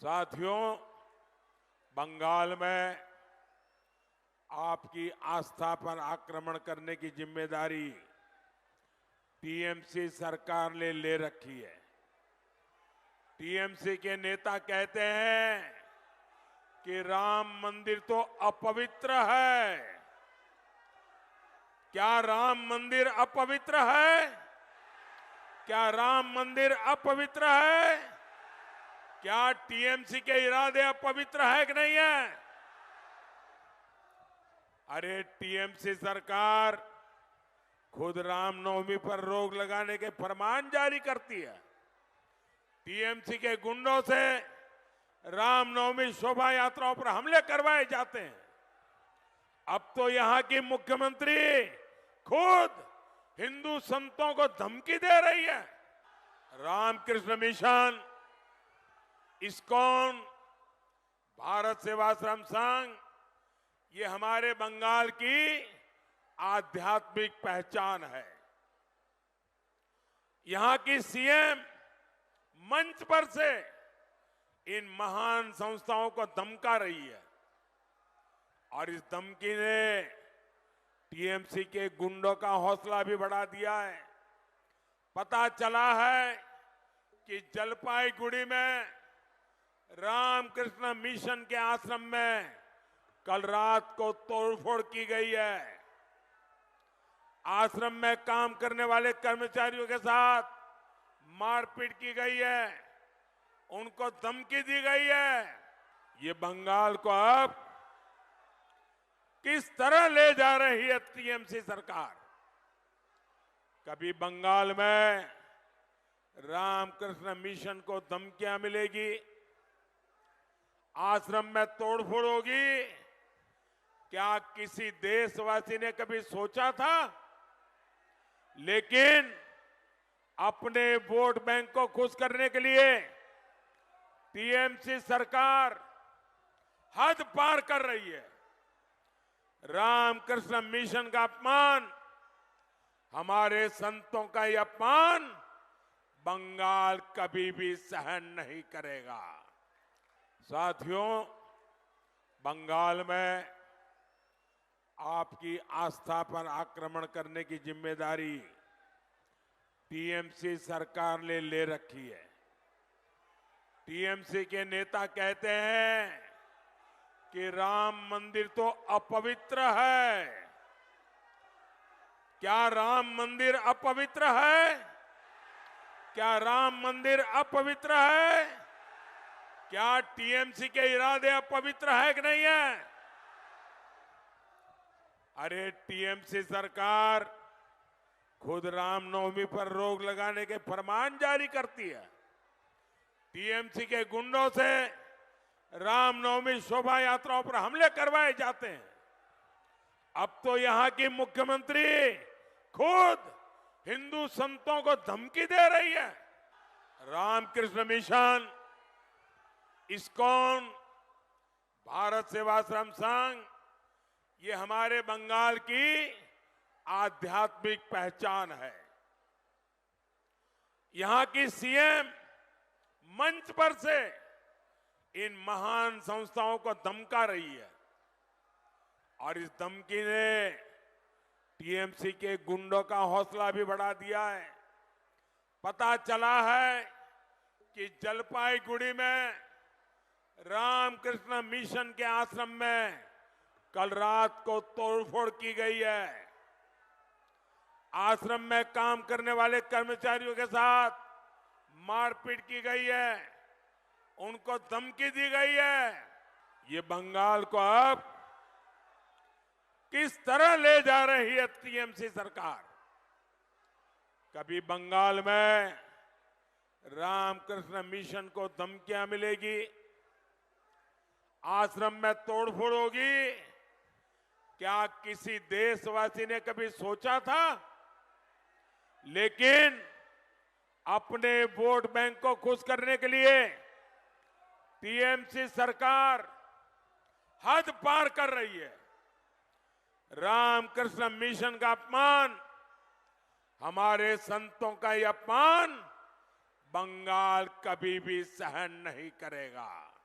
साथियों, बंगाल में आपकी आस्था पर आक्रमण करने की जिम्मेदारी टीएमसी सरकार ने ले रखी है। टीएमसी के नेता कहते हैं कि राम मंदिर तो अपवित्र है। क्या राम मंदिर अपवित्र है? क्या राम मंदिर अपवित्र है? क्या टीएमसी के इरादे अपवित्र है कि नहीं है? अरे टीएमसी सरकार खुद रामनवमी पर रोक लगाने के फरमान जारी करती है। टीएमसी के गुंडों से रामनवमी शोभा यात्राओं पर हमले करवाए जाते हैं। अब तो यहां की मुख्यमंत्री खुद हिंदू संतों को धमकी दे रही है। रामकृष्ण मिशन, इस्कॉन, भारत सेवाश्रम संघ, ये हमारे बंगाल की आध्यात्मिक पहचान है। यहां की सीएम मंच पर से इन महान संस्थाओं को धमका रही है और इस धमकी ने टीएमसी के गुंडों का हौसला भी बढ़ा दिया है। पता चला है कि जलपाईगुड़ी में रामकृष्ण मिशन के आश्रम में कल रात को तोड़फोड़ की गई है। आश्रम में काम करने वाले कर्मचारियों के साथ मारपीट की गई है, उनको धमकी दी गई है। ये बंगाल को अब किस तरह ले जा रही है टीएमसी सरकार? कभी बंगाल में रामकृष्ण मिशन को धमकियां मिलेगी, आश्रम में तोड़फोड़ होगी। क्या किसी देशवासी ने कभी सोचा था? लेकिन अपने वोट बैंक को खुश करने के लिए टीएमसी सरकार हद पार कर रही है। रामकृष्ण मिशन का अपमान, हमारे संतों का यह अपमान बंगाल कभी भी सहन नहीं करेगा। साथियों, बंगाल में आपकी आस्था पर आक्रमण करने की जिम्मेदारी टीएमसी सरकार ने ले रखी है। टीएमसी के नेता कहते हैं कि राम मंदिर तो अपवित्र है। क्या राम मंदिर अपवित्र है? क्या राम मंदिर अपवित्र है? क्या टीएमसी के इरादे अपवित्र है कि नहीं है? अरे टीएमसी सरकार खुद रामनवमी पर रोक लगाने के फरमान जारी करती है। टीएमसी के गुंडों से रामनवमी शोभा यात्राओं पर हमले करवाए जाते हैं। अब तो यहां की मुख्यमंत्री खुद हिंदू संतों को धमकी दे रही है। रामकृष्ण मिशन, इस्कॉन, भारत सेवाश्रम संघ, ये हमारे बंगाल की आध्यात्मिक पहचान है। यहां की सीएम मंच पर से इन महान संस्थाओं को धमका रही है और इस धमकी ने टीएमसी के गुंडों का हौसला भी बढ़ा दिया है। पता चला है कि जलपाईगुड़ी में रामकृष्ण मिशन के आश्रम में कल रात को तोड़फोड़ की गई है। आश्रम में काम करने वाले कर्मचारियों के साथ मारपीट की गई है, उनको धमकी दी गई है। ये बंगाल को अब किस तरह ले जा रही है टीएमसी सरकार? कभी बंगाल में रामकृष्ण मिशन को धमकियां मिलेगी, आश्रम में तोड़फोड़ होगी। क्या किसी देशवासी ने कभी सोचा था? लेकिन अपने वोट बैंक को खुश करने के लिए टीएमसी सरकार हद पार कर रही है। रामकृष्ण मिशन का अपमान, हमारे संतों का यह अपमान बंगाल कभी भी सहन नहीं करेगा।